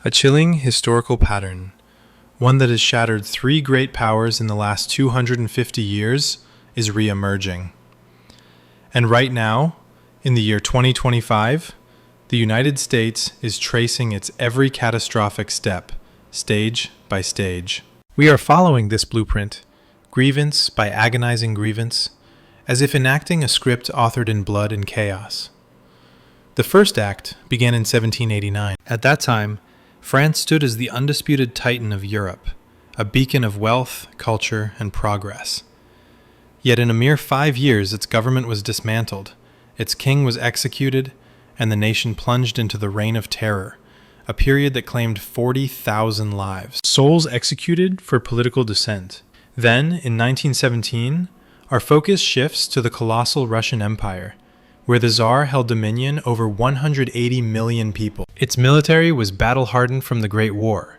A chilling historical pattern, one that has shattered three great powers in the last 250 years, is re-emerging. And right now, in the year 2025, the United States is tracing its every catastrophic step, stage by stage. We are following this blueprint, grievance by agonizing grievance, as if enacting a script authored in blood and chaos. The first act began in 1789. At that time, France stood as the undisputed titan of Europe, a beacon of wealth, culture, and progress. Yet in a mere 5 years, its government was dismantled, its king was executed, and the nation plunged into the reign of terror, a period that claimed 40,000 lives. Souls executed for political dissent. Then, in 1917, our focus shifts to the colossal Russian Empire, where the Tsar held dominion over 180 million people. Its military was battle-hardened from the Great War,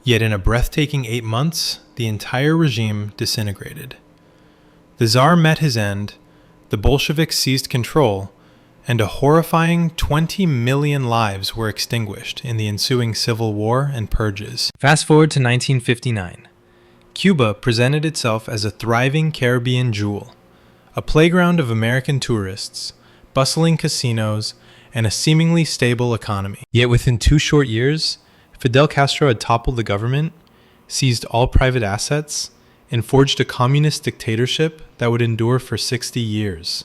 yet in a breathtaking 8 months, the entire regime disintegrated. The Tsar met his end, the Bolsheviks seized control, and a horrifying 20 million lives were extinguished in the ensuing civil war and purges. Fast forward to 1959. Cuba presented itself as a thriving Caribbean jewel, a playground of American tourists, bustling casinos, and a seemingly stable economy. Yet within 2 short years, Fidel Castro had toppled the government, seized all private assets, and forged a communist dictatorship that would endure for 60 years.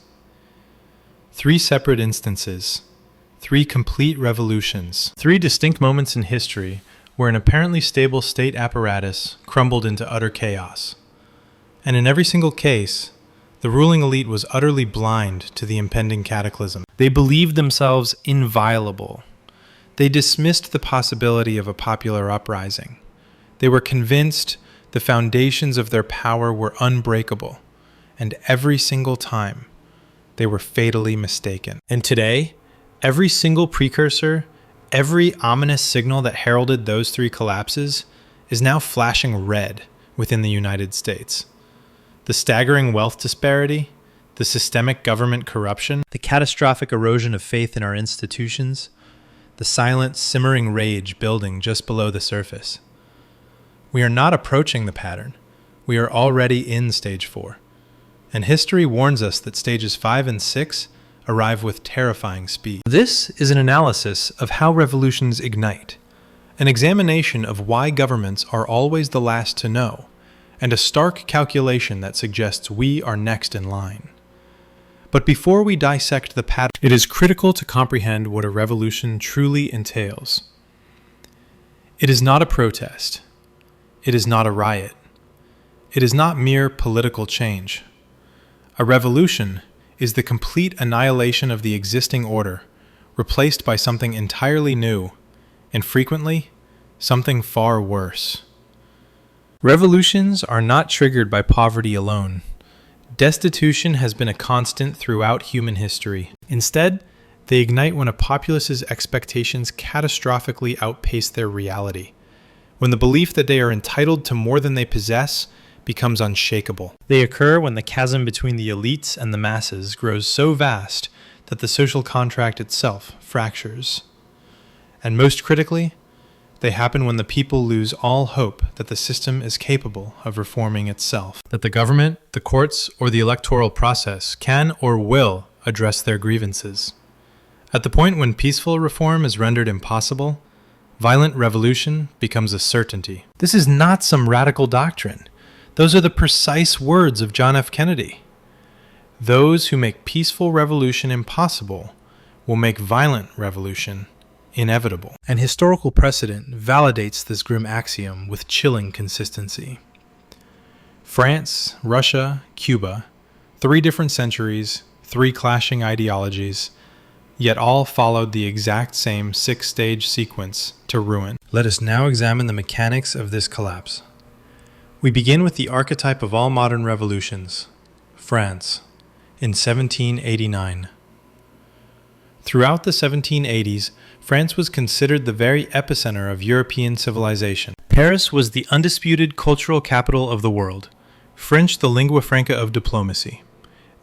3 separate instances, 3 complete revolutions, 3 distinct moments in history where an apparently stable state apparatus crumbled into utter chaos. And in every single case, the ruling elite was utterly blind to the impending cataclysm. They believed themselves inviolable. They dismissed the possibility of a popular uprising. They were convinced the foundations of their power were unbreakable, and every single time, they were fatally mistaken. And today, every single precursor, every ominous signal that heralded those 3 collapses is now flashing red within the United States. The staggering wealth disparity, the systemic government corruption, the catastrophic erosion of faith in our institutions, the silent, simmering rage building just below the surface. We are not approaching the pattern. We are already in stage 4. And history warns us that stages 5 and 6 arrive with terrifying speed. This is an analysis of how revolutions ignite, an examination of why governments are always the last to know, and a stark calculation that suggests we are next in line. But before we dissect the pattern, it is critical to comprehend what a revolution truly entails. It is not a protest. It is not a riot. It is not mere political change. A revolution is the complete annihilation of the existing order, replaced by something entirely new, and frequently, something far worse. Revolutions are not triggered by poverty alone. Destitution has been a constant throughout human history. Instead, they ignite when a populace's expectations catastrophically outpace their reality, when the belief that they are entitled to more than they possess becomes unshakable. They occur when the chasm between the elites and the masses grows so vast that the social contract itself fractures. And most critically, they happen when the people lose all hope that the system is capable of reforming itself, that the government, the courts, or the electoral process can or will address their grievances. At the point when peaceful reform is rendered impossible, violent revolution becomes a certainty. This is not some radical doctrine. Those are the precise words of John F. Kennedy. Those who make peaceful revolution impossible will make violent revolution inevitable. And historical precedent validates this grim axiom with chilling consistency. France, Russia, Cuba, 3 different centuries, 3 clashing ideologies, yet all followed the exact same 6-stage sequence to ruin. Let us now examine the mechanics of this collapse. We begin with the archetype of all modern revolutions, France, in 1789. Throughout the 1780s, France was considered the very epicenter of European civilization. Paris was the undisputed cultural capital of the world, French the lingua franca of diplomacy.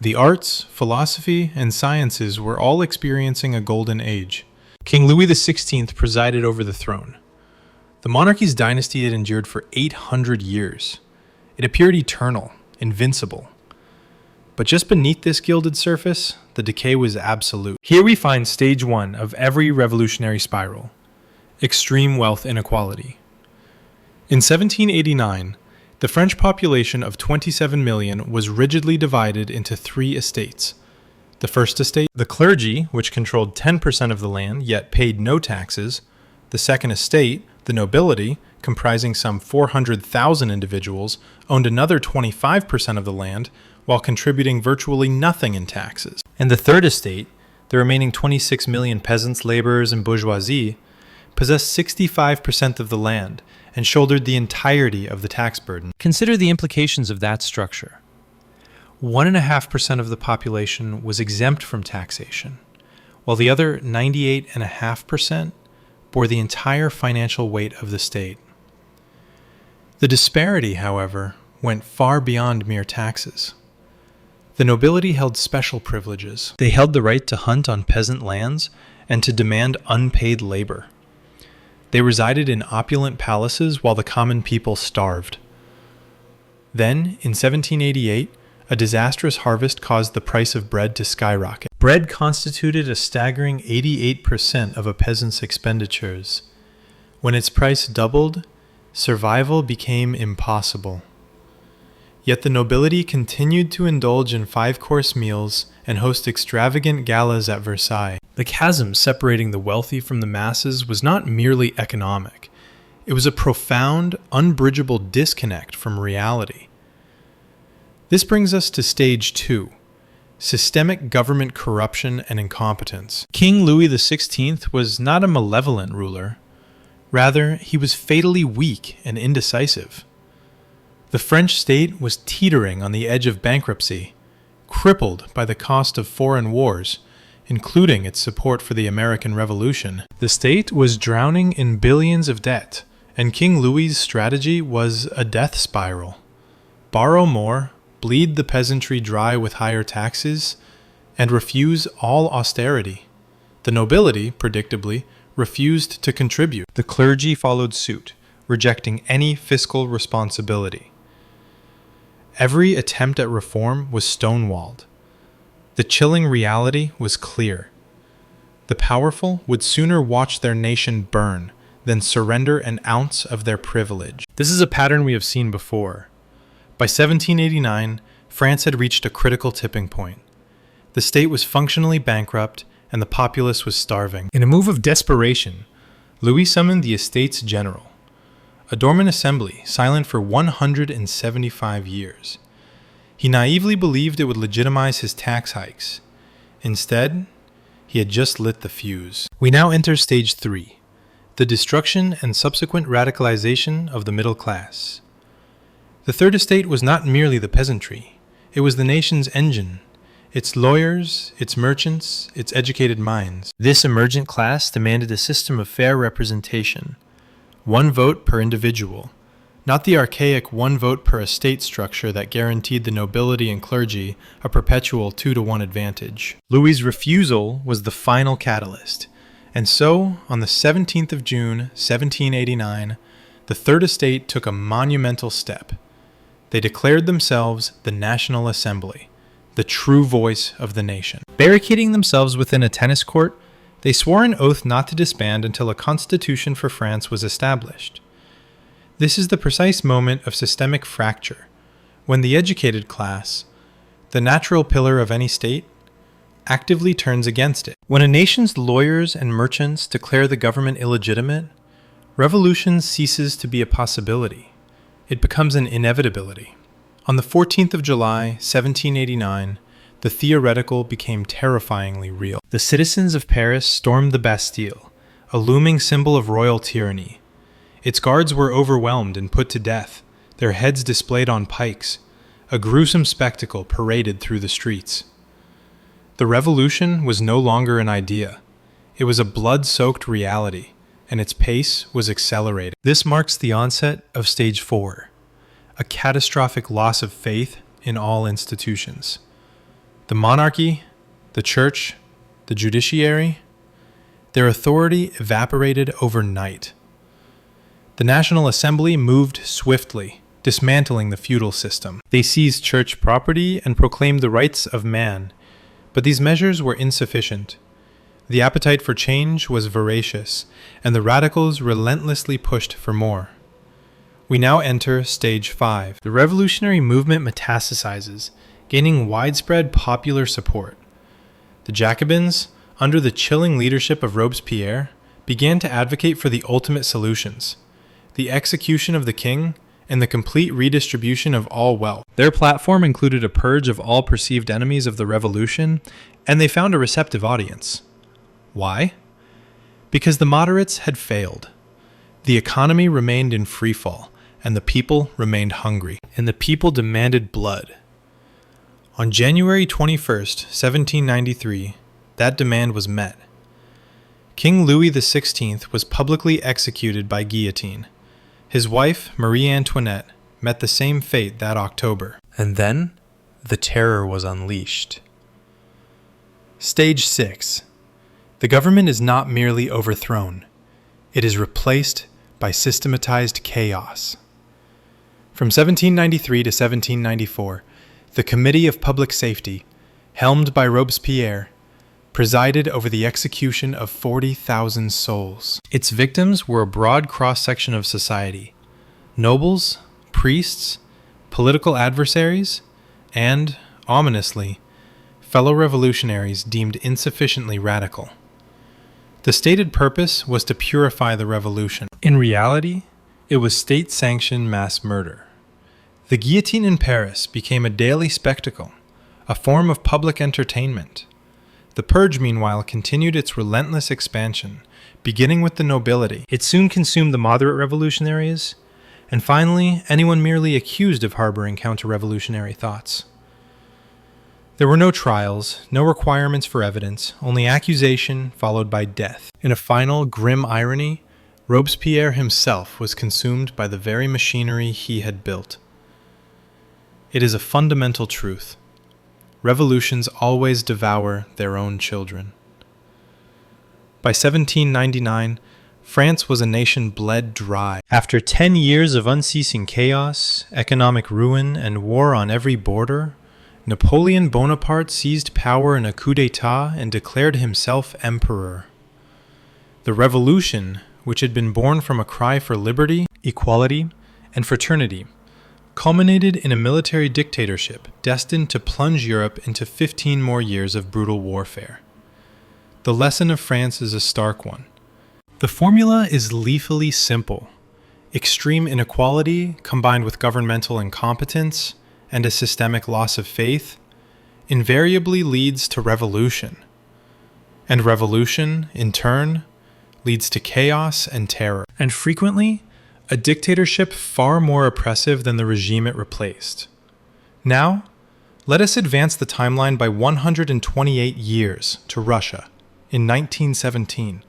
The arts, philosophy, and sciences were all experiencing a golden age. King Louis XVI presided over the throne, The monarchy's dynasty had endured for 800 years. It appeared eternal, invincible. But just beneath this gilded surface, the decay was absolute. Here we find stage one of every revolutionary spiral: extreme wealth inequality. In 1789, the French population of 27 million was rigidly divided into three estates. The first estate, the clergy, which controlled 10% of the land yet paid no taxes. The second estate, the nobility, comprising some 400,000 individuals, owned another 25% of the land while contributing virtually nothing in taxes. And the third estate, the remaining 26 million peasants, laborers, and bourgeoisie, possessed 65% of the land and shouldered the entirety of the tax burden. Consider the implications of that structure. 1.5% of the population was exempt from taxation, while the other 98.5% bore the entire financial weight of the state. The disparity, however, went far beyond mere taxes. The nobility held special privileges. They held the right to hunt on peasant lands and to demand unpaid labor. They resided in opulent palaces while the common people starved. Then, in 1788, a disastrous harvest caused the price of bread to skyrocket. Bread constituted a staggering 88% of a peasant's expenditures. When its price doubled, survival became impossible. Yet the nobility continued to indulge in five-course meals and host extravagant galas at Versailles. The chasm separating the wealthy from the masses was not merely economic. It was a profound, unbridgeable disconnect from reality. This brings us to stage 2, systemic government corruption and incompetence. King Louis XVI was not a malevolent ruler. Rather, he was fatally weak and indecisive. The French state was teetering on the edge of bankruptcy, crippled by the cost of foreign wars, including its support for the American Revolution. The state was drowning in billions of debt, and King Louis's strategy was a death spiral. Borrow more, bleed the peasantry dry with higher taxes, and refuse all austerity. The nobility, predictably, refused to contribute. The clergy followed suit, rejecting any fiscal responsibility. Every attempt at reform was stonewalled. The chilling reality was clear. The powerful would sooner watch their nation burn than surrender an ounce of their privilege. This is a pattern we have seen before. By 1789, France had reached a critical tipping point. The state was functionally bankrupt, and the populace was starving. In a move of desperation, Louis summoned the Estates General, a dormant assembly silent for 175 years. He naively believed it would legitimize his tax hikes. Instead, he had just lit the fuse. We now enter stage 3, the destruction and subsequent radicalization of the middle class. The Third Estate was not merely the peasantry. It was the nation's engine, its lawyers, its merchants, its educated minds. This emergent class demanded a system of fair representation, one vote per individual, not the archaic one vote per estate structure that guaranteed the nobility and clergy a perpetual 2-to-1 advantage. Louis's refusal was the final catalyst, and so, on the 17th of June, 1789, the Third Estate took a monumental step. They declared themselves the National Assembly, the true voice of the nation. Barricading themselves within a tennis court, they swore an oath not to disband until a constitution for France was established. This is the precise moment of systemic fracture, when the educated class, the natural pillar of any state, actively turns against it. When a nation's lawyers and merchants declare the government illegitimate, revolution ceases to be a possibility. It becomes an inevitability. On the 14th of July, 1789, the theoretical became terrifyingly real. The citizens of Paris stormed the Bastille, a looming symbol of royal tyranny. Its guards were overwhelmed and put to death, their heads displayed on pikes. A gruesome spectacle paraded through the streets. The revolution was no longer an idea. It was a blood-soaked reality, and its pace was accelerating. This marks the onset of stage 4, a catastrophic loss of faith in all institutions. The monarchy, the church, the judiciary, their authority evaporated overnight. The National Assembly moved swiftly, dismantling the feudal system. They seized church property and proclaimed the rights of man, but these measures were insufficient. The appetite for change was voracious, and the radicals relentlessly pushed for more. We now enter stage 5. The revolutionary movement metastasizes, gaining widespread popular support. The Jacobins, under the chilling leadership of Robespierre, began to advocate for the ultimate solutions: the execution of the king and the complete redistribution of all wealth. Their platform included a purge of all perceived enemies of the revolution, and they found a receptive audience. Why? Because the moderates had failed. The economy remained in freefall, and the people remained hungry, and the people demanded blood. On January 21st, 1793, that demand was met. King Louis XVI was publicly executed by guillotine. His wife, Marie Antoinette, met the same fate that October. And then, the terror was unleashed. Stage 6. The government is not merely overthrown. It is replaced by systematized chaos. From 1793 to 1794, the Committee of Public Safety, helmed by Robespierre, presided over the execution of 40,000 souls. Its victims were a broad cross-section of society: nobles, priests, political adversaries, and, ominously, fellow revolutionaries deemed insufficiently radical. The stated purpose was to purify the revolution. In reality, it was state-sanctioned mass murder. The guillotine in Paris became a daily spectacle, a form of public entertainment. The purge, meanwhile, continued its relentless expansion, beginning with the nobility. It soon consumed the moderate revolutionaries, and finally, anyone merely accused of harboring counter-revolutionary thoughts. There were no trials, no requirements for evidence, only accusation followed by death. In a final, grim irony, Robespierre himself was consumed by the very machinery he had built. It is a fundamental truth. Revolutions always devour their own children. By 1799, France was a nation bled dry. After 10 years of unceasing chaos, economic ruin, and war on every border, Napoleon Bonaparte seized power in a coup d'etat and declared himself emperor. The revolution, which had been born from a cry for liberty, equality, and fraternity, culminated in a military dictatorship destined to plunge Europe into 15 more years of brutal warfare. The lesson of France is a stark one. The formula is lethally simple. Extreme inequality combined with governmental incompetence and a systemic loss of faith invariably leads to revolution. And revolution, in turn, leads to chaos and terror. And frequently, a dictatorship far more oppressive than the regime it replaced. Now, let us advance the timeline by 128 years to Russia in 1917.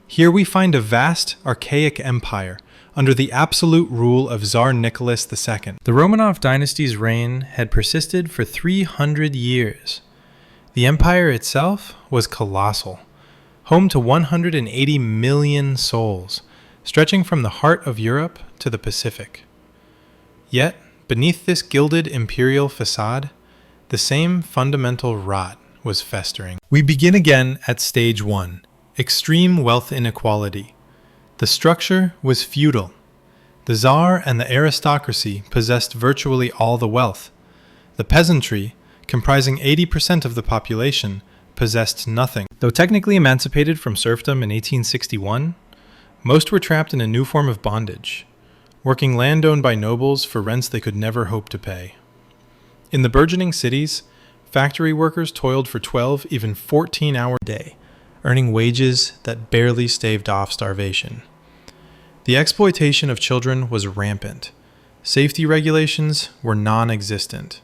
Here we find a vast, archaic empire under the absolute rule of Tsar Nicholas II. The Romanov dynasty's reign had persisted for 300 years. The empire itself was colossal, home to 180 million souls, stretching from the heart of Europe to the Pacific. Yet, beneath this gilded imperial facade, the same fundamental rot was festering. We begin again at stage 1, extreme wealth inequality. The structure was feudal. The Tsar and the aristocracy possessed virtually all the wealth. The peasantry, comprising 80% of the population, possessed nothing. Though technically emancipated from serfdom in 1861, most were trapped in a new form of bondage, working land owned by nobles for rents they could never hope to pay. In the burgeoning cities, factory workers toiled for 12, even 14-hour day, earning wages that barely staved off starvation. The exploitation of children was rampant. Safety regulations were non-existent.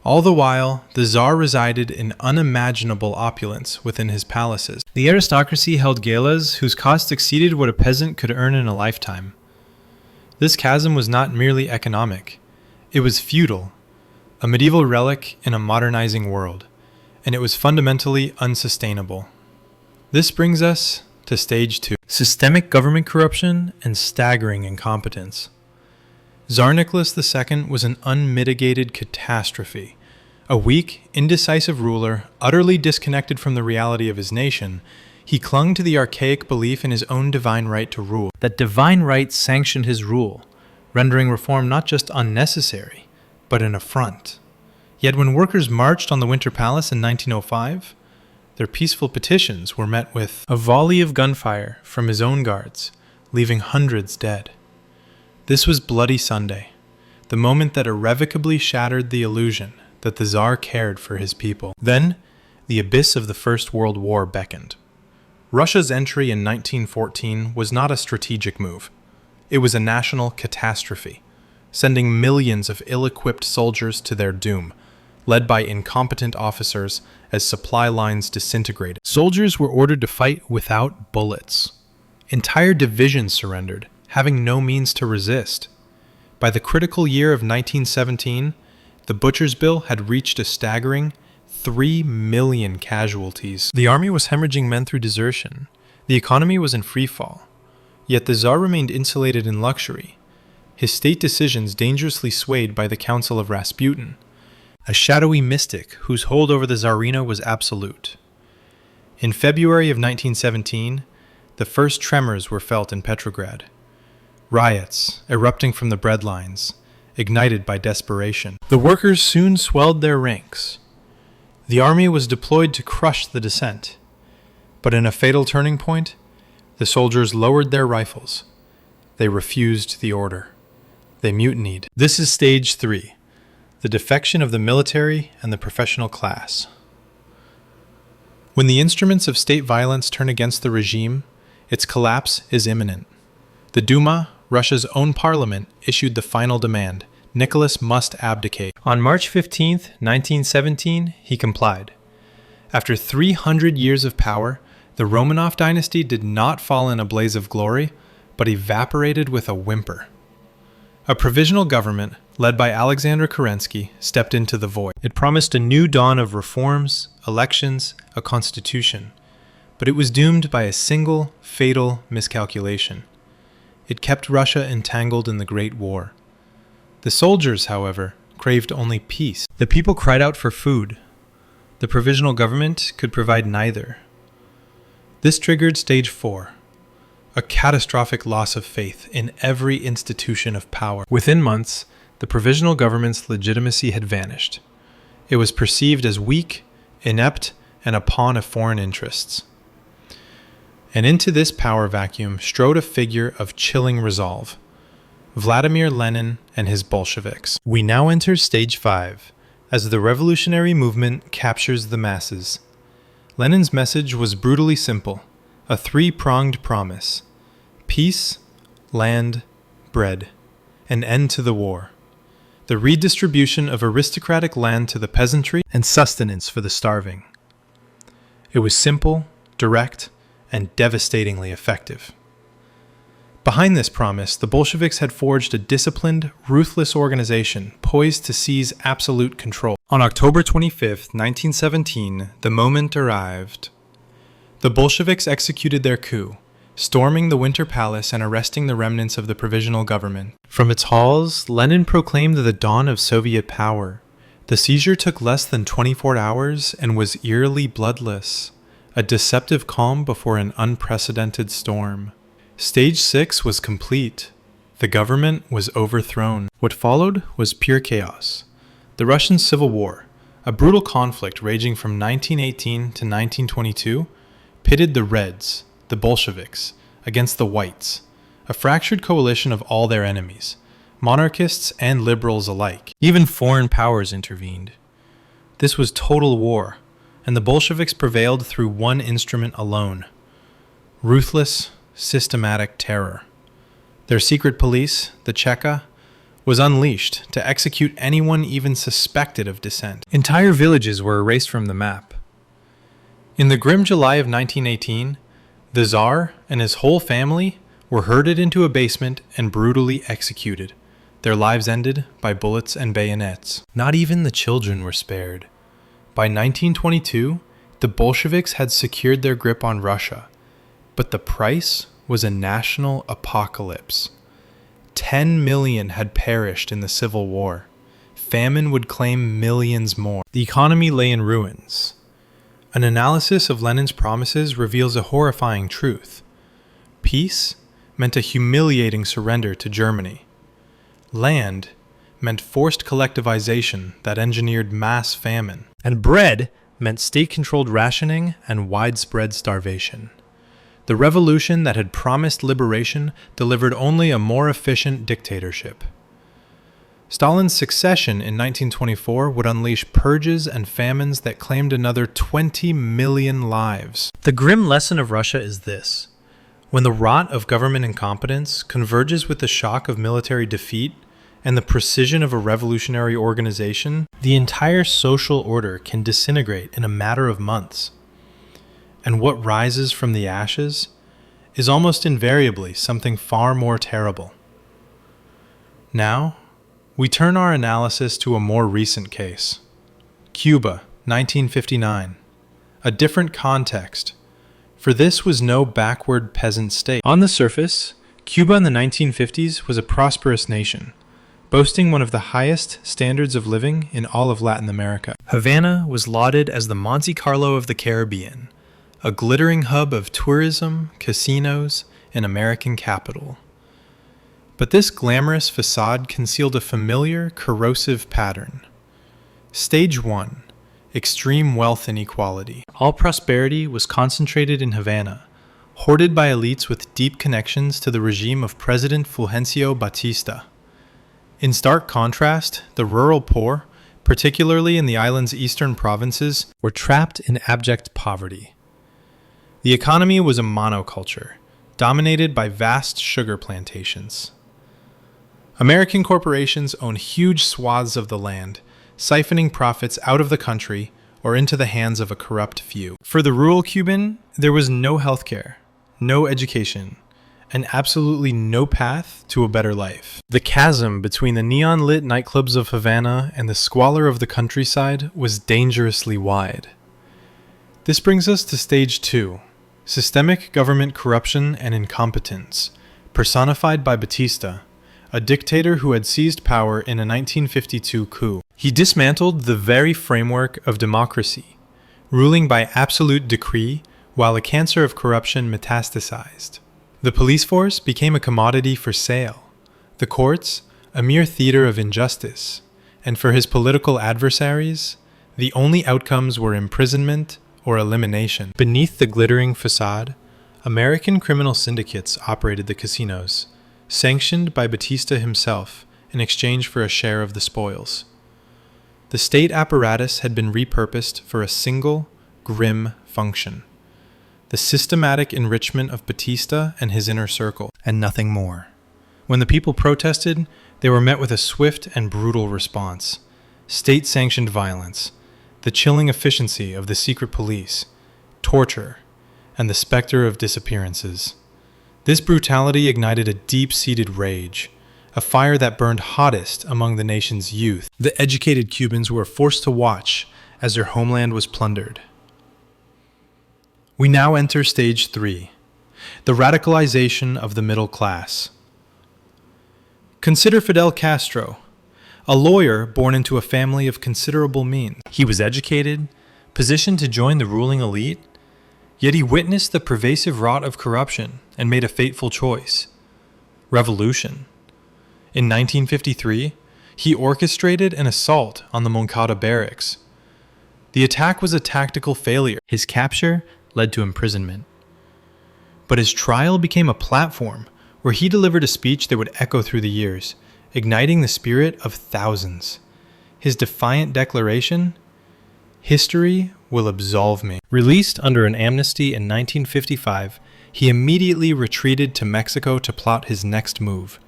All the while, the Tsar resided in unimaginable opulence within his palaces. The aristocracy held galas whose costs exceeded what a peasant could earn in a lifetime. This chasm was not merely economic. It was feudal, a medieval relic in a modernizing world, and it was fundamentally unsustainable. This brings us to stage 2. systemic government corruption, and staggering incompetence. Tsar Nicholas II was an unmitigated catastrophe. A weak, indecisive ruler, utterly disconnected from the reality of his nation, he clung to the archaic belief in his own divine right to rule. That divine right sanctioned his rule, rendering reform not just unnecessary, but an affront. Yet when workers marched on the Winter Palace in 1905, their peaceful petitions were met with a volley of gunfire from his own guards, leaving hundreds dead. This was Bloody Sunday, the moment that irrevocably shattered the illusion that the Tsar cared for his people. Then, the abyss of the First World War beckoned. Russia's entry in 1914 was not a strategic move. It was a national catastrophe, sending millions of ill-equipped soldiers to their doom, led by incompetent officers as supply lines disintegrated. Soldiers were ordered to fight without bullets. Entire divisions surrendered, having no means to resist. By the critical year of 1917, the Butcher's Bill had reached a staggering 3 million casualties. The army was hemorrhaging men through desertion. The economy was in freefall. Yet the Tsar remained insulated in luxury, his state decisions dangerously swayed by the counsel of Rasputin, a shadowy mystic whose hold over the Tsarina was absolute. In February of 1917, the first tremors were felt in Petrograd. Riots, erupting from the breadlines, ignited by desperation. The workers soon swelled their ranks. The army was deployed to crush the dissent. But in a fatal turning point, the soldiers lowered their rifles. They refused the order. They mutinied. This is stage 3, the defection of the military and the professional class. When the instruments of state violence turn against the regime, its collapse is imminent. The Duma, Russia's own parliament, issued the final demand: Nicholas must abdicate. On March 15, 1917, he complied. After 300 years of power, the Romanov dynasty did not fall in a blaze of glory, but evaporated with a whimper. A provisional government, led by Alexander Kerensky, stepped into the void. It promised a new dawn of reforms, elections, a constitution, but it was doomed by a single, fatal miscalculation. It kept Russia entangled in the Great War. The soldiers, however, craved only peace. The people cried out for food. The provisional government could provide neither. This triggered stage 4, a catastrophic loss of faith in every institution of power. Within months, the provisional government's legitimacy had vanished. It was perceived as weak, inept, and a pawn of foreign interests. And into this power vacuum strode a figure of chilling resolve: Vladimir Lenin and his Bolsheviks. We now enter stage 5, as the revolutionary movement captures the masses. Lenin's message was brutally simple, a 3-pronged promise: peace, land, bread, an end to the war, the redistribution of aristocratic land to the peasantry, and sustenance for the starving. It was simple, direct, and devastatingly effective. Behind this promise, the Bolsheviks had forged a disciplined, ruthless organization poised to seize absolute control. On October 25, 1917, the moment arrived. The Bolsheviks executed their coup, storming the Winter Palace and arresting the remnants of the provisional government. From its halls, Lenin proclaimed the dawn of Soviet power. The seizure took less than 24 hours and was eerily bloodless, a deceptive calm before an unprecedented storm. Stage 6 was complete. The government was overthrown. What followed was pure chaos. The Russian Civil War, a brutal conflict raging from 1918 to 1922, pitted the Reds, the Bolsheviks, against the Whites, a fractured coalition of all their enemies, monarchists and liberals alike. Even foreign powers intervened. This was total war, and the Bolsheviks prevailed through one instrument alone: ruthless, systematic terror. Their secret police, the Cheka, was unleashed to execute anyone even suspected of dissent. Entire villages were erased from the map. In the grim July of 1918, the Tsar and his whole family were herded into a basement and brutally executed, their lives ended by bullets and bayonets. Not even the children were spared. By 1922, the Bolsheviks had secured their grip on Russia, but the price was a national apocalypse. 10 million had perished in the Civil War. Famine would claim millions more. The economy lay in ruins. An analysis of Lenin's promises reveals a horrifying truth. Peace meant a humiliating surrender to Germany. Land meant forced collectivization that engineered mass famine. And bread meant state-controlled rationing and widespread starvation. The revolution that had promised liberation delivered only a more efficient dictatorship. Stalin's succession in 1924 would unleash purges and famines that claimed another 20 million lives. The grim lesson of Russia is this. When the rot of government incompetence converges with the shock of military defeat and the precision of a revolutionary organization, the entire social order can disintegrate in a matter of months. And what rises from the ashes is almost invariably something far more terrible. Now, we turn our analysis to a more recent case. Cuba, 1959. A different context, for this was no backward peasant state. On the surface, Cuba in the 1950s was a prosperous nation, boasting one of the highest standards of living in all of Latin America. Havana was lauded as the Monte Carlo of the Caribbean, a glittering hub of tourism, casinos, and American capital. But this glamorous facade concealed a familiar, corrosive pattern. Stage 1. Extreme wealth inequality. All prosperity was concentrated in Havana, hoarded by elites with deep connections to the regime of President Fulgencio Batista. In stark contrast, the rural poor, particularly in the island's eastern provinces, were trapped in abject poverty. The economy was a monoculture, dominated by vast sugar plantations. American corporations owned huge swaths of the land, siphoning profits out of the country or into the hands of a corrupt few. For the rural Cuban, there was no healthcare, no education, and absolutely no path to a better life. The chasm between the neon-lit nightclubs of Havana and the squalor of the countryside was dangerously wide. This brings us to stage 2, systemic government corruption and incompetence, personified by Batista, a dictator who had seized power in a 1952 coup. He dismantled the very framework of democracy, ruling by absolute decree while a cancer of corruption metastasized. The police force became a commodity for sale, the courts a mere theater of injustice, and for his political adversaries, the only outcomes were imprisonment or elimination. Beneath the glittering facade, American criminal syndicates operated the casinos, sanctioned by Batista himself in exchange for a share of the spoils. The state apparatus had been repurposed for a single, grim function: the systematic enrichment of Batista and his inner circle, and nothing more. When the people protested, they were met with a swift and brutal response: state-sanctioned violence, the chilling efficiency of the secret police, torture, and the specter of disappearances. This brutality ignited a deep-seated rage, a fire that burned hottest among the nation's youth. The educated Cubans were forced to watch as their homeland was plundered. We now enter stage 3, the radicalization of the middle class. Consider Fidel Castro, a lawyer born into a family of considerable means. He was educated, positioned to join the ruling elite, yet he witnessed the pervasive rot of corruption and made a fateful choice: revolution. In 1953, he orchestrated an assault on the Moncada barracks. The attack was a tactical failure. His capture led to imprisonment. But his trial became a platform where he delivered a speech that would echo through the years, igniting the spirit of thousands. His defiant declaration, "History will absolve me." Released under an amnesty in 1955, he immediately retreated to Mexico to plot his next move.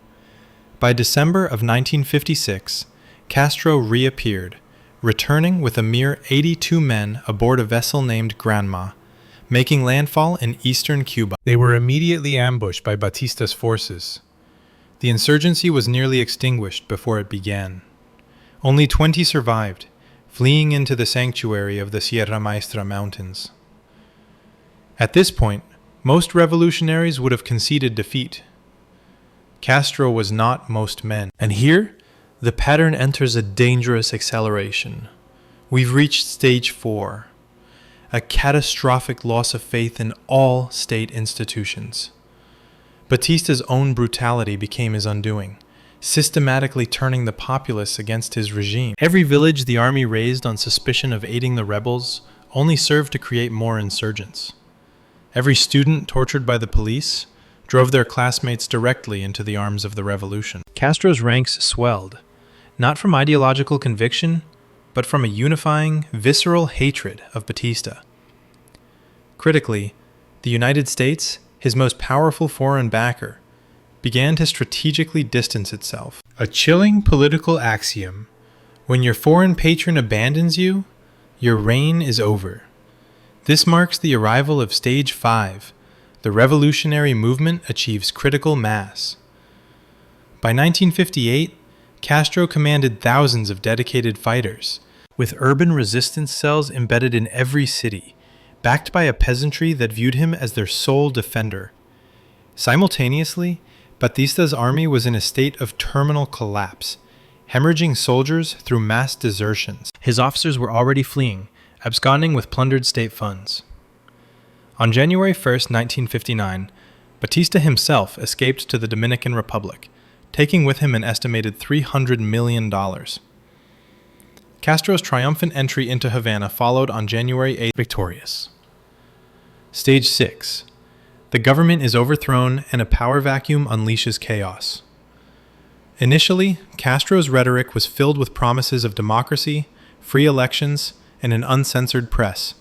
By December of 1956, Castro reappeared, returning with a mere 82 men aboard a vessel named Granma, making landfall in eastern Cuba. They were immediately ambushed by Batista's forces. The insurgency was nearly extinguished before it began. Only 20 survived, fleeing into the sanctuary of the Sierra Maestra Mountains. At this point, Most revolutionaries would have conceded defeat. Castro was not most men. And here, the pattern enters a dangerous acceleration. We've reached stage 4, a catastrophic loss of faith in all state institutions. Batista's own brutality became his undoing, systematically turning the populace against his regime. Every village the army razed on suspicion of aiding the rebels only served to create more insurgents. Every student tortured by the police drove their classmates directly into the arms of the revolution. Castro's ranks swelled, not from ideological conviction, but from a unifying, visceral hatred of Batista. Critically, the United States, his most powerful foreign backer, began to strategically distance itself. A chilling political axiom: when your foreign patron abandons you, your reign is over. This marks the arrival of Stage 5. The revolutionary movement achieves critical mass. By 1958, Castro commanded thousands of dedicated fighters, with urban resistance cells embedded in every city, backed by a peasantry that viewed him as their sole defender. Simultaneously, Batista's army was in a state of terminal collapse, hemorrhaging soldiers through mass desertions. His officers were already fleeing, absconding with plundered state funds. On January 1, 1959, Batista himself escaped to the Dominican Republic, taking with him an estimated $300 million. Castro's triumphant entry into Havana followed on January 8, victorious. Stage 6. The government is overthrown and a power vacuum unleashes chaos. Initially, Castro's rhetoric was filled with promises of democracy, free elections, and an uncensored press.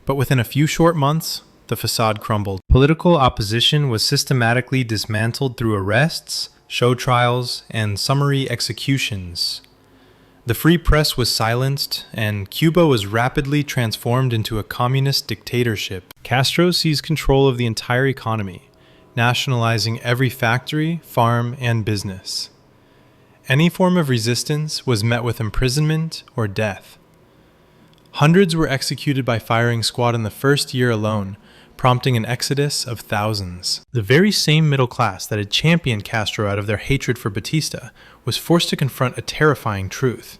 But within a few short months, the facade crumbled. Political opposition was systematically dismantled through arrests, show trials, and summary executions. The free press was silenced, and Cuba was rapidly transformed into a communist dictatorship. Castro seized control of the entire economy, nationalizing every factory, farm, and business. Any form of resistance was met with imprisonment or death. Hundreds were executed by firing squad in the first year alone, prompting an exodus of thousands. The very same middle class that had championed Castro out of their hatred for Batista was forced to confront a terrifying truth.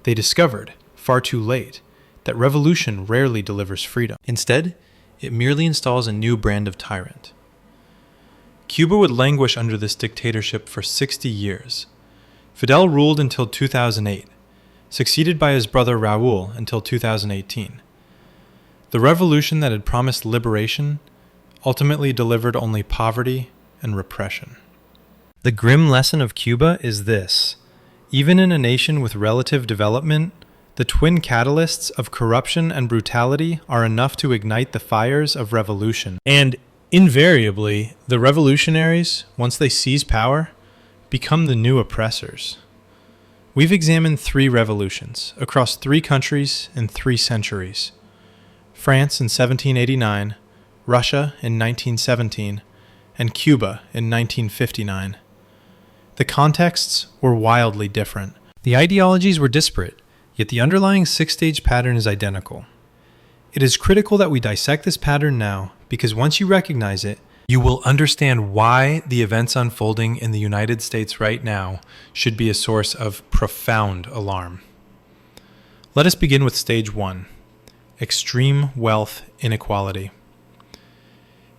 They discovered, far too late, that revolution rarely delivers freedom. Instead, it merely installs a new brand of tyrant. Cuba would languish under this dictatorship for 60 years. Fidel ruled until 2008, succeeded by his brother Raúl until 2018. The revolution that had promised liberation ultimately delivered only poverty and repression. The grim lesson of Cuba is this: even in a nation with relative development, the twin catalysts of corruption and brutality are enough to ignite the fires of revolution. And invariably, the revolutionaries, once they seize power, become the new oppressors. We've examined 3 revolutions across 3 countries in 3 centuries. France in 1789, Russia in 1917, and Cuba in 1959. The contexts were wildly different. The ideologies were disparate, yet the underlying 6-stage pattern is identical. It is critical that we dissect this pattern now, because once you recognize it, you will understand why the events unfolding in the United States right now should be a source of profound alarm. Let us begin with stage 1. Extreme wealth inequality.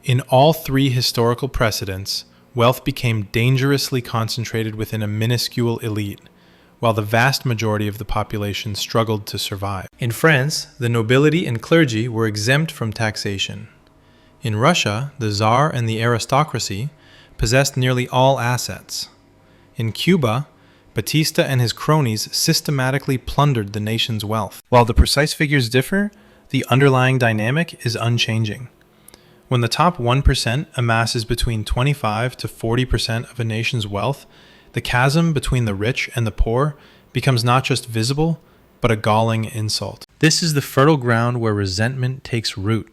In all 3 historical precedents, wealth became dangerously concentrated within a minuscule elite, while the vast majority of the population struggled to survive. In France, the nobility and clergy were exempt from taxation. In Russia, the Tsar and the aristocracy possessed nearly all assets. In Cuba, Batista and his cronies systematically plundered the nation's wealth. While the precise figures differ, the underlying dynamic is unchanging. When the top 1% amasses between 25 to 40% of a nation's wealth, the chasm between the rich and the poor becomes not just visible, but a galling insult. This is the fertile ground where resentment takes root.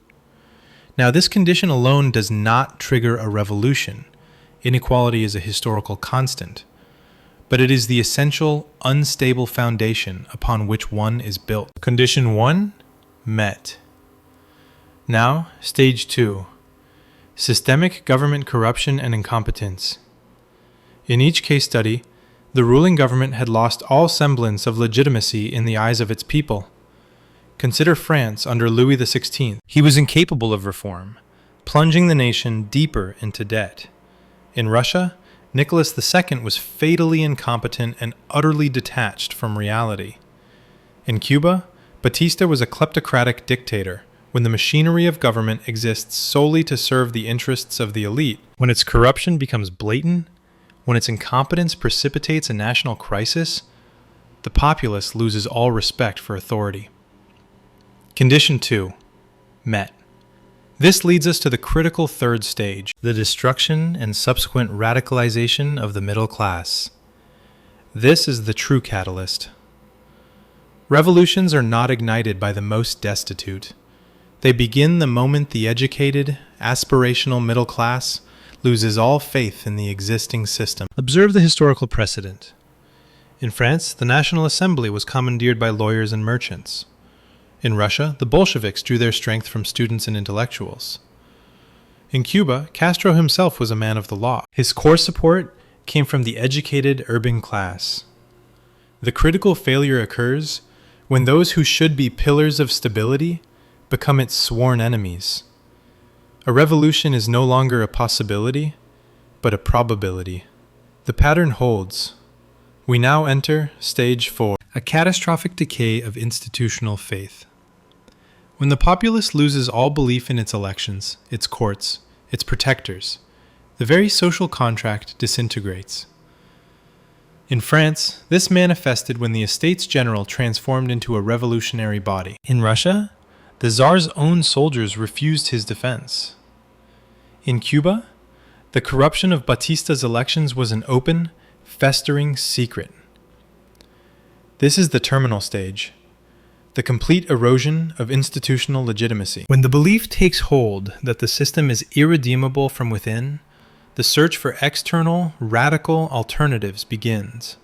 Now, this condition alone does not trigger a revolution. Inequality is a historical constant. But it is the essential, unstable foundation upon which one is built. Condition 1, met. Now, stage 2. systemic government corruption and incompetence. In each case study, the ruling government had lost all semblance of legitimacy in the eyes of its people. Consider France under Louis XVI. He was incapable of reform, plunging the nation deeper into debt. In Russia, Nicholas II was fatally incompetent and utterly detached from reality. In Cuba, Batista was a kleptocratic dictator when the machinery of government exists solely to serve the interests of the elite. When its corruption becomes blatant, when its incompetence precipitates a national crisis, the populace loses all respect for authority. Condition 2. Met. This leads us to the critical third stage, the destruction and subsequent radicalization of the middle class. This is the true catalyst. Revolutions are not ignited by the most destitute. They begin the moment the educated, aspirational middle class loses all faith in the existing system. Observe the historical precedent. In France, the National Assembly was commandeered by lawyers and merchants. In Russia, the Bolsheviks drew their strength from students and intellectuals. In Cuba, Castro himself was a man of the law. His core support came from the educated urban class. The critical failure occurs when those who should be pillars of stability become its sworn enemies. A revolution is no longer a possibility, but a probability. The pattern holds. We now enter stage 4, a catastrophic decay of institutional faith. When the populace loses all belief in its elections, its courts, its protectors, the very social contract disintegrates. In France, this manifested when the Estates General transformed into a revolutionary body. In Russia, the Tsar's own soldiers refused his defense. In Cuba, the corruption of Batista's elections was an open, festering secret. This is the terminal stage, the complete erosion of institutional legitimacy. When the belief takes hold that the system is irredeemable from within, the search for external, radical alternatives begins.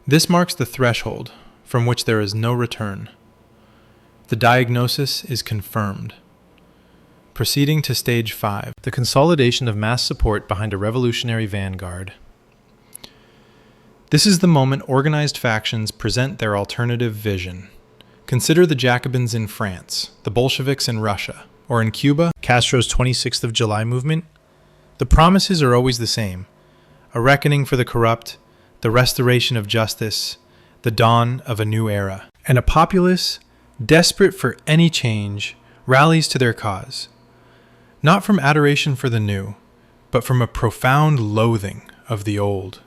This marks the threshold from which there is no return. The diagnosis is confirmed. Proceeding to stage 5, the consolidation of mass support behind a revolutionary vanguard. This is the moment organized factions present their alternative vision. Consider the Jacobins in France, the Bolsheviks in Russia, or in Cuba, Castro's 26th of July movement. The promises are always the same: a reckoning for the corrupt, the restoration of justice, the dawn of a new era. And a populace, desperate for any change, rallies to their cause, not from adoration for the new, but from a profound loathing of the old.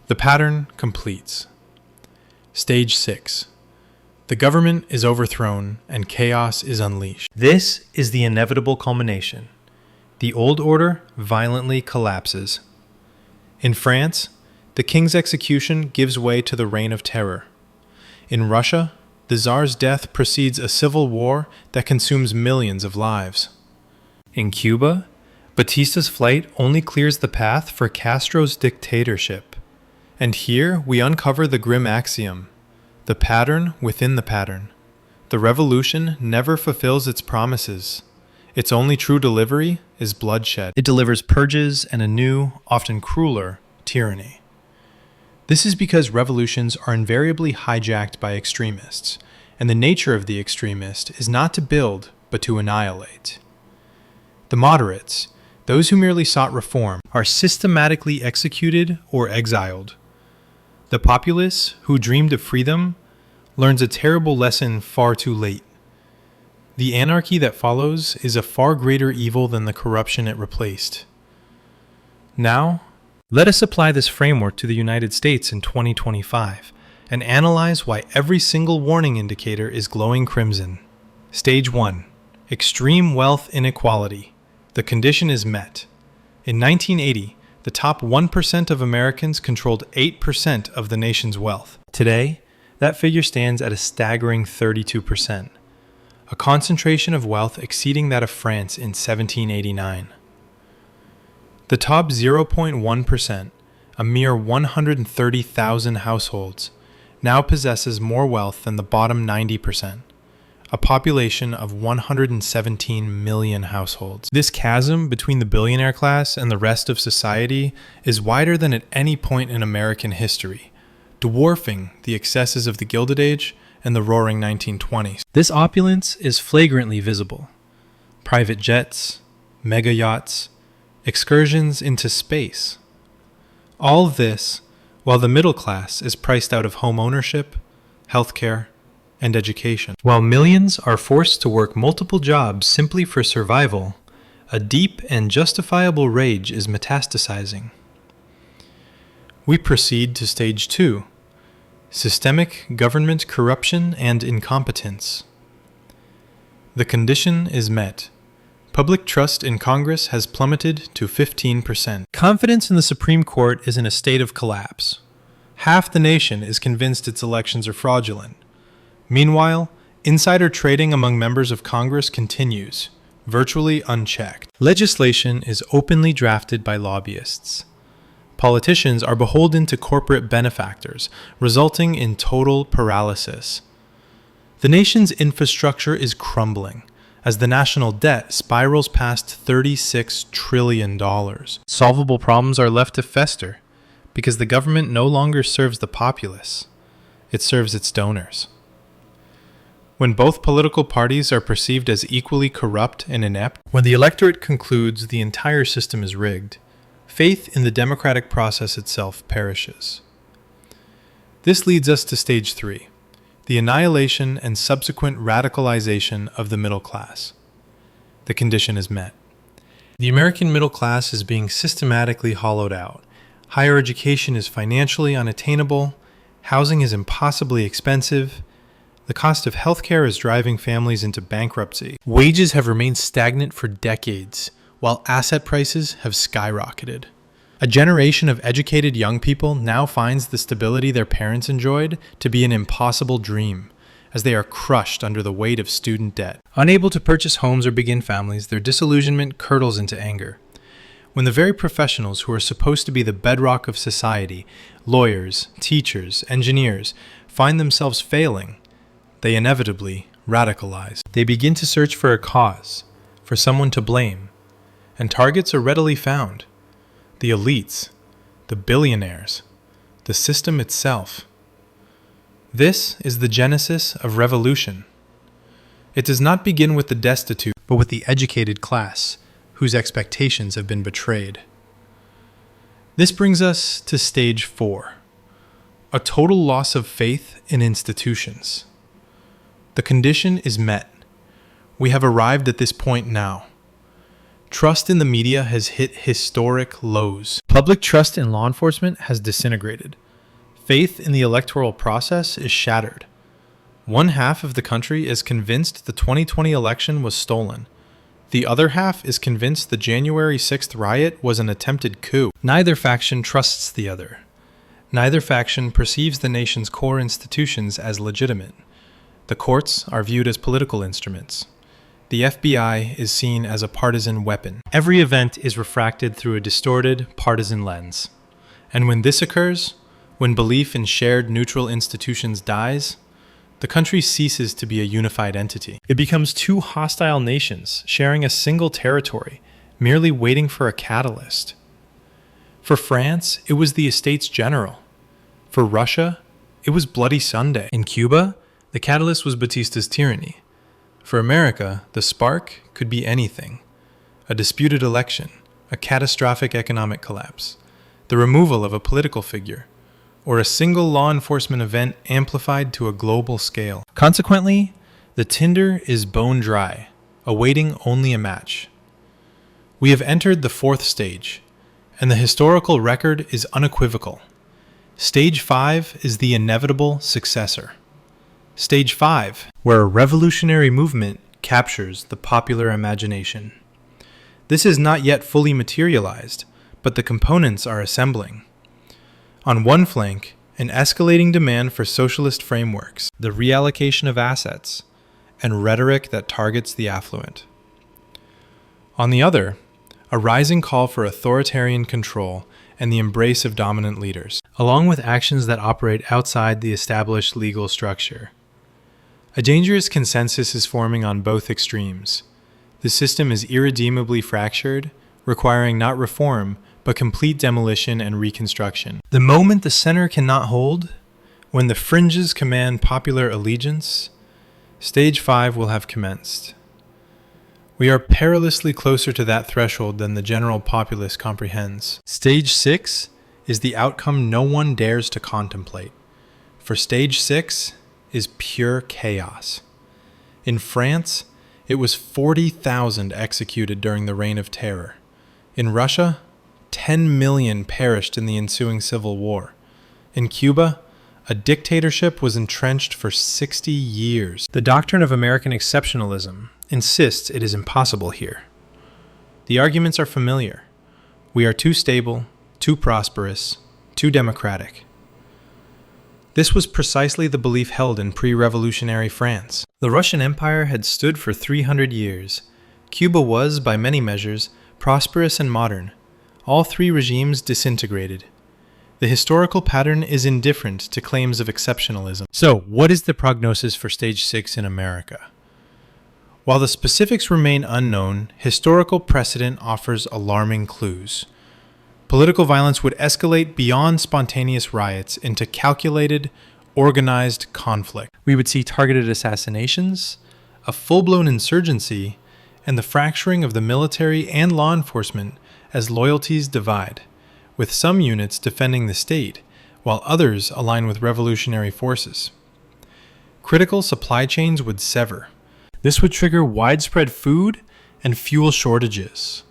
The pattern completes. Stage 6. The government is overthrown and chaos is unleashed. This is the inevitable culmination. The old order violently collapses. In France, the king's execution gives way to the reign of terror. In Russia, the Tsar's death precedes a civil war that consumes millions of lives. In Cuba, Batista's flight only clears the path for Castro's dictatorship. And here we uncover the grim axiom: the pattern within the pattern. The revolution never fulfills its promises. Its only true delivery is bloodshed. It delivers purges and a new, often crueler, tyranny. This is because revolutions are invariably hijacked by extremists, and the nature of the extremist is not to build, but to annihilate. The moderates, those who merely sought reform, are systematically executed or exiled. The populace, who dreamed of freedom, learns a terrible lesson far too late. The anarchy that follows is a far greater evil than the corruption it replaced. Now, let us apply this framework to the United States in 2025 and analyze why every single warning indicator is glowing crimson. Stage 1. Extreme wealth inequality. The condition is met. In 1980, the top 1% of Americans controlled 8% of the nation's wealth. Today, that figure stands at a staggering 32%, a concentration of wealth exceeding that of France in 1789. The top 0.1%, a mere 130,000 households, now possesses more wealth than the bottom 90%, a population of 117 million households. This chasm between the billionaire class and the rest of society is wider than at any point in American history, dwarfing the excesses of the Gilded Age and the roaring 1920s. This opulence is flagrantly visible. Private jets, mega yachts, excursions into space. All this while the middle class is priced out of home ownership, healthcare, and education. While millions are forced to work multiple jobs simply for survival, a deep and justifiable rage is metastasizing. We proceed to stage 2, systemic government corruption and incompetence. The condition is met. Public trust in Congress has plummeted to 15%. Confidence in the Supreme Court is in a state of collapse. Half the nation is convinced its elections are fraudulent. Meanwhile, insider trading among members of Congress continues, virtually unchecked. Legislation is openly drafted by lobbyists. Politicians are beholden to corporate benefactors, resulting in total paralysis. The nation's infrastructure is crumbling as the national debt spirals past $36 trillion. Solvable problems are left to fester because the government no longer serves the populace, it serves its donors. When both political parties are perceived as equally corrupt and inept, when the electorate concludes the entire system is rigged, faith in the democratic process itself perishes. This leads us to stage 3. The annihilation and subsequent radicalization of the middle class. The condition is met. The American middle class is being systematically hollowed out. Higher education is financially unattainable. Housing is impossibly expensive. The cost of healthcare is driving families into bankruptcy. Wages have remained stagnant for decades, while asset prices have skyrocketed. A generation of educated young people now finds the stability their parents enjoyed to be an impossible dream, as they are crushed under the weight of student debt. Unable to purchase homes or begin families, their disillusionment curdles into anger. When the very professionals who are supposed to be the bedrock of society, lawyers, teachers, engineers, find themselves failing, they inevitably radicalize. They begin to search for a cause, for someone to blame, and targets are readily found. The elites, the billionaires, the system itself. This is the genesis of revolution. It does not begin with the destitute, but with the educated class, whose expectations have been betrayed. This brings us to stage 4, a total loss of faith in institutions. The condition is met. We have arrived at this point now. Trust in the media has hit historic lows. Public trust in law enforcement has disintegrated. Faith in the electoral process is shattered. One half of the country is convinced the 2020 election was stolen. The other half is convinced the January 6th riot was an attempted coup. Neither faction trusts the other. Neither faction perceives the nation's core institutions as legitimate. The courts are viewed as political instruments. The FBI is seen as a partisan weapon. Every event is refracted through a distorted, partisan lens. And when this occurs, when belief in shared neutral institutions dies, the country ceases to be a unified entity. It becomes two hostile nations sharing a single territory, merely waiting for a catalyst. For France, it was the Estates General. For Russia, it was Bloody Sunday. In Cuba, the catalyst was Batista's tyranny. For America, the spark could be anything: a disputed election, a catastrophic economic collapse, the removal of a political figure, or a single law enforcement event amplified to a global scale. Consequently, the tinder is bone dry, awaiting only a match. We have entered the 4th stage, and the historical record is unequivocal. Stage 5 is the inevitable successor. Stage 5, where a revolutionary movement captures the popular imagination. This is not yet fully materialized, but the components are assembling. On one flank, an escalating demand for socialist frameworks, the reallocation of assets, and rhetoric that targets the affluent. On the other, a rising call for authoritarian control and the embrace of dominant leaders, along with actions that operate outside the established legal structure. A dangerous consensus is forming on both extremes. The system is irredeemably fractured, requiring not reform, but complete demolition and reconstruction. The moment the center cannot hold, when the fringes command popular allegiance, Stage 5 will have commenced. We are perilously closer to that threshold than the general populace comprehends. Stage 6 is the outcome no one dares to contemplate. For Stage 6 is pure chaos. In France, it was 40,000 executed during the Reign of Terror. In Russia, 10 million perished in the ensuing civil war. In Cuba, a dictatorship was entrenched for 60 years. The doctrine of American exceptionalism insists it is impossible here. The arguments are familiar. We are too stable, too prosperous, too democratic. This was precisely the belief held in pre-revolutionary France. The Russian Empire had stood for 300 years. Cuba was, by many measures, prosperous and modern. All three regimes disintegrated. The historical pattern is indifferent to claims of exceptionalism. So, what is the prognosis for Stage 6 in America? While the specifics remain unknown, historical precedent offers alarming clues. Political violence would escalate beyond spontaneous riots into calculated, organized conflict. We would see targeted assassinations, a full-blown insurgency, and the fracturing of the military and law enforcement as loyalties divide, with some units defending the state, while others align with revolutionary forces. Critical supply chains would sever. This would trigger widespread food and fuel shortages.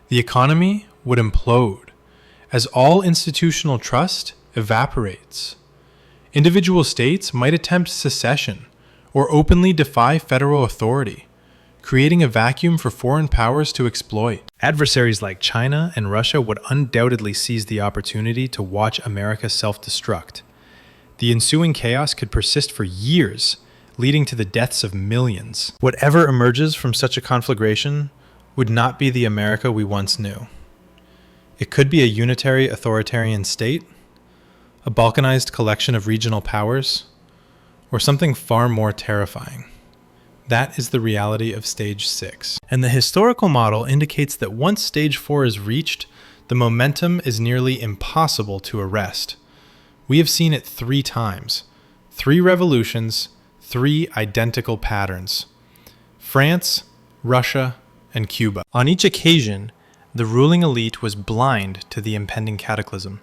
The economy would implode, as all institutional trust evaporates. Individual states might attempt secession or openly defy federal authority, creating a vacuum for foreign powers to exploit. Adversaries like China and Russia would undoubtedly seize the opportunity to watch America self-destruct. The ensuing chaos could persist for years, leading to the deaths of millions. Whatever emerges from such a conflagration would not be the America we once knew. It could be a unitary authoritarian state, a balkanized collection of regional powers, or something far more terrifying. That is the reality of Stage 6. And the historical model indicates that once Stage 4 is reached, the momentum is nearly impossible to arrest. We have seen it 3 times. 3 revolutions, 3 identical patterns. France, Russia, and Cuba. On each occasion, the ruling elite was blind to the impending cataclysm.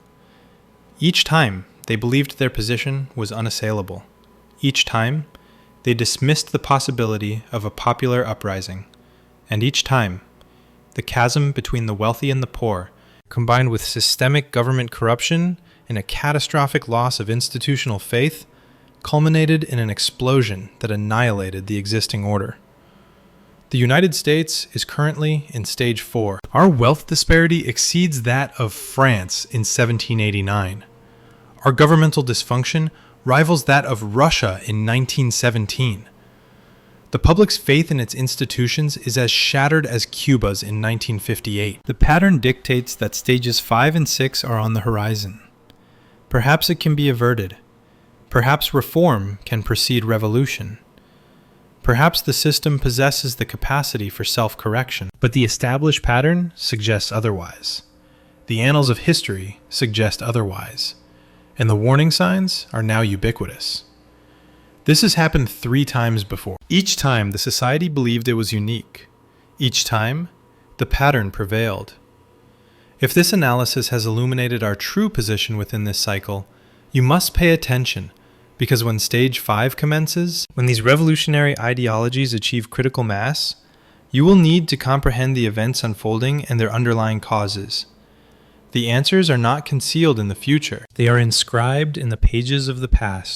Each time, they believed their position was unassailable. Each time, they dismissed the possibility of a popular uprising, and each time, the chasm between the wealthy and the poor, combined with systemic government corruption and a catastrophic loss of institutional faith, culminated in an explosion that annihilated the existing order. The United States is currently in Stage 4. Our wealth disparity exceeds that of France in 1789. Our governmental dysfunction rivals that of Russia in 1917. The public's faith in its institutions is as shattered as Cuba's in 1958. The pattern dictates that Stages 5 and 6 are on the horizon. Perhaps it can be averted. Perhaps reform can precede revolution. Perhaps the system possesses the capacity for self-correction. But the established pattern suggests otherwise. The annals of history suggest otherwise. And the warning signs are now ubiquitous. This has happened 3 times before. Each time, the society believed it was unique. Each time, the pattern prevailed. If this analysis has illuminated our true position within this cycle, you must pay attention, because when Stage 5 commences, when these revolutionary ideologies achieve critical mass, you will need to comprehend the events unfolding and their underlying causes. The answers are not concealed in the future. They are inscribed in the pages of the past.